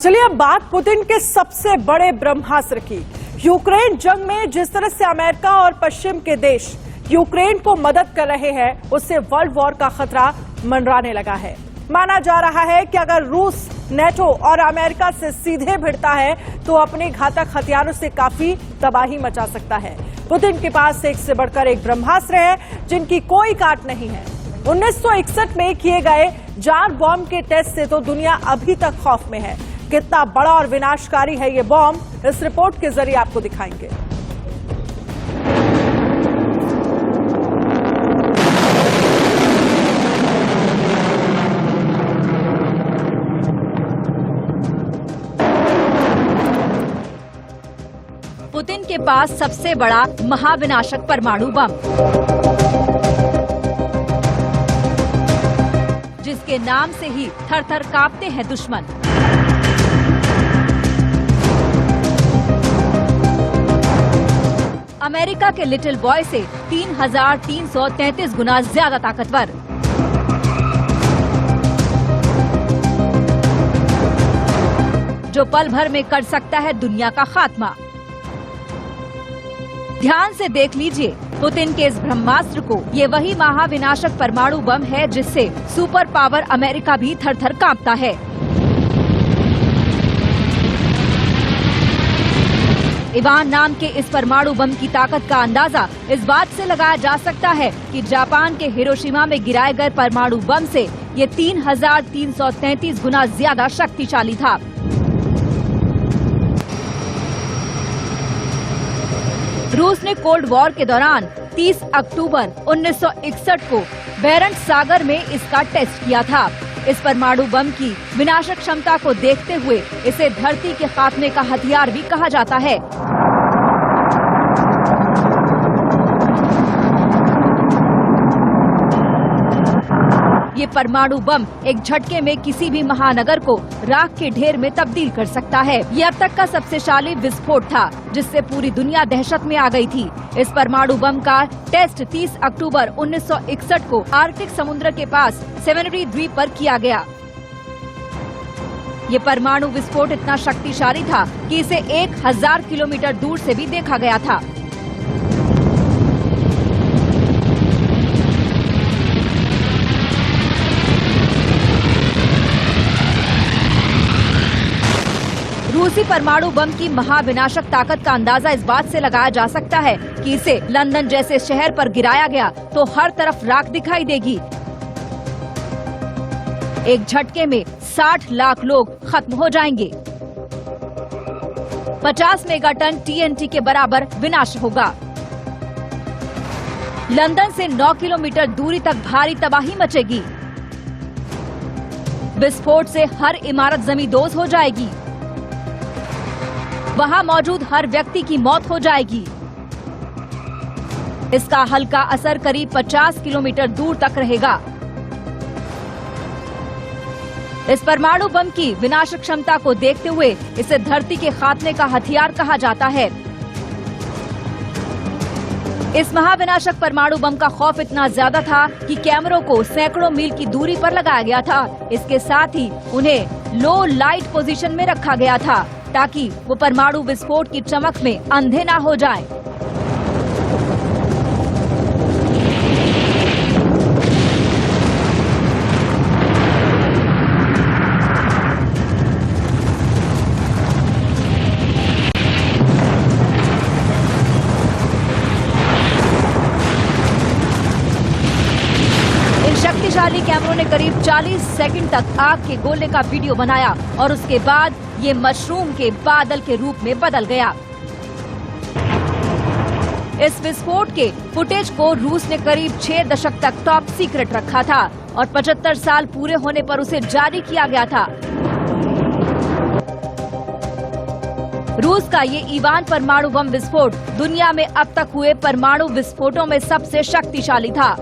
चलिए अब बात पुतिन के सबसे बड़े ब्रह्मास्त्र की। यूक्रेन जंग में जिस तरह से अमेरिका और पश्चिम के देश यूक्रेन को मदद कर रहे हैं, उससे वर्ल्ड वॉर का खतरा मंडराने लगा है। माना जा रहा है कि अगर रूस नेटो और अमेरिका से सीधे भिड़ता है तो अपने घातक हथियारों से काफी तबाही मचा सकता है। पुतिन के पास एक से बढ़कर एक ब्रह्मास्त्र है जिनकी कोई काट नहीं है। 1961 में किए गए जार बॉम्ब के टेस्ट से तो दुनिया अभी तक खौफ में है। कितना बड़ा और विनाशकारी है ये बॉम्ब, इस रिपोर्ट के जरिए आपको दिखाएंगे। पुतिन के पास सबसे बड़ा महाविनाशक परमाणु बम, जिसके नाम से ही थर-थर कांपते हैं दुश्मन। अमेरिका के लिटिल बॉय से 3333 गुना ज्यादा ताकतवर। जो पल भर में कर सकता है दुनिया का खात्मा। ध्यान से देख लीजिए पुतिन के इस ब्रह्मास्त्र को। ये वही महाविनाशक परमाणु बम है जिससे सुपर पावर अमेरिका भी थर-थर कांपता है। इवान नाम के इस परमाणु बम की ताकत का अंदाजा इस बात से लगाया जा सकता है कि जापान के हिरोशिमा में गिराए गए परमाणु बम से ये 3333 गुना ज्यादा शक्तिशाली था। रूस ने कोल्ड वॉर के दौरान 30 अक्टूबर 1961 को बेरंट सागर में इसका टेस्ट किया था। इस परमाणु बम की विनाशक क्षमता को देखते हुए इसे धरती के खात्मे का हथियार भी कहा जाता है। ये परमाणु बम एक झटके में किसी भी महानगर को राख के ढेर में तब्दील कर सकता है। ये अब तक का सबसे शाली विस्फोट था जिससे पूरी दुनिया दहशत में आ गई थी। इस परमाणु बम का टेस्ट 30 अक्टूबर 1961 को आर्कटिक समुद्र के पास सेवेनरी द्वीप पर किया गया। ये परमाणु विस्फोट इतना शक्तिशाली था कि इसे 1000 किलोमीटर दूर से भी देखा गया था। रूसी परमाणु बम की महाविनाशक ताकत का अंदाजा इस बात से लगाया जा सकता है कि इसे लंदन जैसे शहर पर गिराया गया तो हर तरफ राख दिखाई देगी। एक झटके में 60 लाख लोग खत्म हो जाएंगे। 50 मेगाटन TNT के बराबर विनाश होगा। लंदन से 9 किलोमीटर दूरी तक भारी तबाही मचेगी। विस्फोट से हर इमारत जमींदोज हो जाएगी। वहां मौजूद हर व्यक्ति की मौत हो जाएगी। इसका हल्का असर करीब 50 किलोमीटर दूर तक रहेगा। इस परमाणु बम की विनाशक क्षमता को देखते हुए इसे धरती के खात्मे का हथियार कहा जाता है। इस महाविनाशक परमाणु बम का खौफ इतना ज्यादा था कि कैमरों को सैकड़ों मील की दूरी पर लगाया गया था। इसके साथ ही उन्हें लो लाइट पोजीशन में रखा गया था ताकि वो परमाणु विस्फोट की चमक में अंधे ना हो जाएं। इन शक्तिशाली कैमरों ने करीब 40 सेकंड तक आग के गोले का वीडियो बनाया और उसके बाद ये मशरूम के बादल के रूप में बदल गया। इस विस्फोट के फुटेज को रूस ने करीब 6 दशक तक टॉप सीक्रेट रखा था और 75 साल पूरे होने पर उसे जारी किया गया था। रूस का ये इवान परमाणु बम विस्फोट दुनिया में अब तक हुए परमाणु विस्फोटों में सबसे शक्तिशाली था।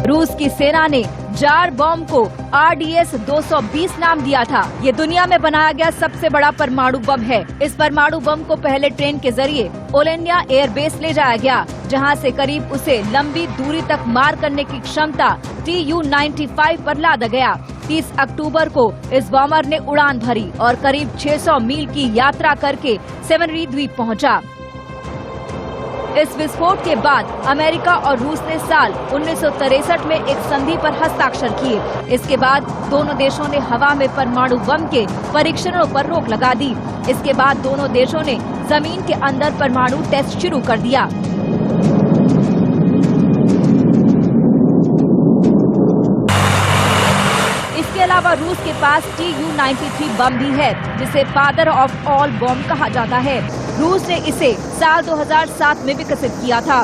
रूस की सेना ने जार बॉम्ब को RDS 220 नाम दिया था। ये दुनिया में बनाया गया सबसे बड़ा परमाणु बम है। इस परमाणु बम को पहले ट्रेन के जरिए ओलेनिया एयरबेस ले जाया गया, जहां से करीब उसे लंबी दूरी तक मार करने की क्षमता TU-95 पर लादा गया। 30 अक्टूबर को इस बॉम्बर ने उड़ान भरी और करीब 600 मील की यात्रा करके सेवेनरी द्वीप पहुंचा। इस विस्फोट के बाद अमेरिका और रूस ने साल 1963 में एक संधि पर हस्ताक्षर किए। इसके बाद दोनों देशों ने हवा में परमाणु बम के परीक्षणों पर रोक लगा दी। इसके बाद दोनों देशों ने जमीन के अंदर परमाणु टेस्ट शुरू कर दिया। इसके अलावा रूस के पास Tu-93 बम भी है, जिसे फादर ऑफ ऑल बॉम्ब कहा जाता है। रूस ने इसे साल 2007 में विकसित किया था।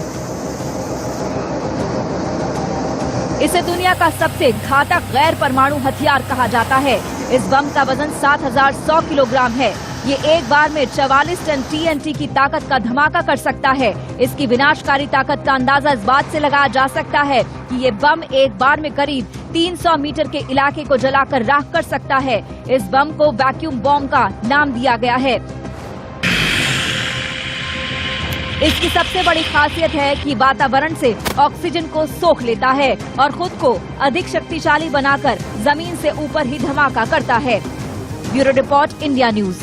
इसे दुनिया का सबसे घातक गैर परमाणु हथियार कहा जाता है। इस बम का वजन 7100 किलोग्राम है। ये एक बार में 44 टन TNT की ताकत का धमाका कर सकता है। इसकी विनाशकारी ताकत का अंदाजा इस बात से लगाया जा सकता है कि ये बम एक बार में करीब 300 मीटर के इलाके को जलाकर राख कर सकता है। इस बम को वैक्यूम बॉम्ब का नाम दिया गया है। इसकी सबसे बड़ी खासियत है कि वातावरण से ऑक्सीजन को सोख लेता है और खुद को अधिक शक्तिशाली बनाकर जमीन से ऊपर ही धमाका करता है। Bureau report, India news.